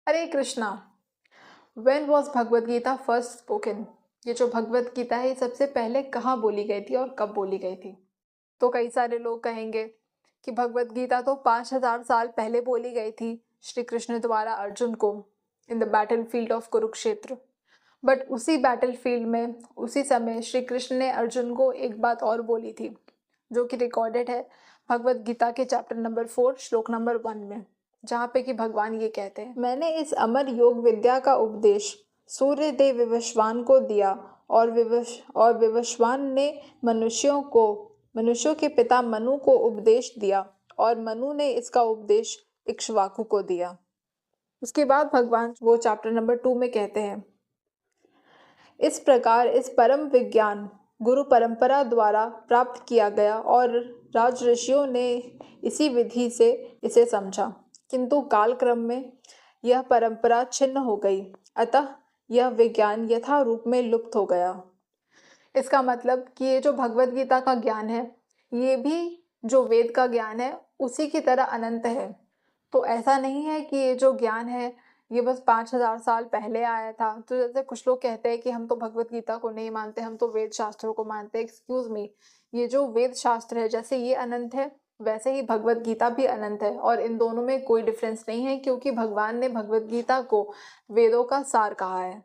Hare Krishna. When was Bhagavad Gita first spoken? ये जो भगवद गीता है ये सबसे पहले कहाँ बोली गई थी और कब बोली गई थी? तो कई सारे लोग कहेंगे कि भगवद गीता तो 5000 साल पहले बोली गई थी श्री कृष्ण द्वारा अर्जुन को in the battle field of Kurukshetra. But उसी बैटल फील्ड में उसी समय श्री कृष्ण ने अर्जुन को एक बात और बोली थी जो कि रिकॉर्डेड है भगवद गीता के चैप्टर नंबर 4 श्लोक नंबर 1 में, जहाँ पे कि भगवान ये कहते हैं, मैंने इस अमर योग विद्या का उपदेश सूर्य देव विवस्वान को दिया और विवस्वान ने मनुष्यों के पिता मनु को उपदेश दिया और मनु ने इसका उपदेश इक्ष्वाकु को दिया। उसके बाद भगवान वो चैप्टर नंबर 2 में कहते हैं, इस प्रकार इस परम विज्ञान गुरु परंपरा द्वारा प्राप्त किया गया और राज ऋषियों ने इसी विधि से इसे समझा, किंतु कालक्रम में यह परंपरा छिन्न हो गई, अतः यह विज्ञान यथा रूप में लुप्त हो गया। इसका मतलब कि ये जो भगवद गीता का ज्ञान है ये भी जो वेद का ज्ञान है उसी की तरह अनंत है। तो ऐसा नहीं है कि ये जो ज्ञान है ये बस 5000 साल पहले आया था। तो जैसे कुछ लोग कहते हैं कि हम तो भगवद गीता को नहीं मानते, हम तो वेद शास्त्रों को मानते हैं। एक्सक्यूज मी, ये जो वेद शास्त्र है जैसे ये अनंत है वैसे ही भगवद गीता भी अनंत है और इन दोनों में कोई डिफरेंस नहीं है, क्योंकि भगवान ने भगवद गीता को वेदों का सार कहा है।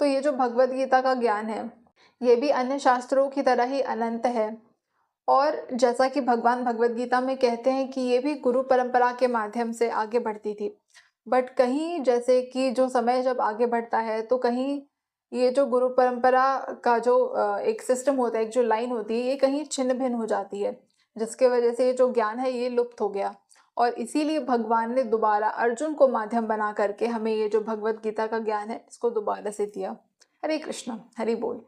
तो ये जो भगवद गीता का ज्ञान है ये भी अन्य शास्त्रों की तरह ही अनंत है। और जैसा कि भगवान भगवद गीता में कहते हैं कि ये भी गुरु परंपरा के माध्यम से आगे बढ़ती थी, बट कहीं जैसे कि जो समय जब आगे बढ़ता है तो कहीं ये जो गुरु परंपरा का जो एक सिस्टम होता है, एक जो लाइन होती है, ये कहीं छिन्न भिन्न हो जाती है, जिसके वजह से ये जो ज्ञान है ये लुप्त हो गया। और इसीलिए भगवान ने दोबारा अर्जुन को माध्यम बना करके हमें ये जो भगवद गीता का ज्ञान है इसको दोबारा से दिया। हरे कृष्णा, हरि बोल।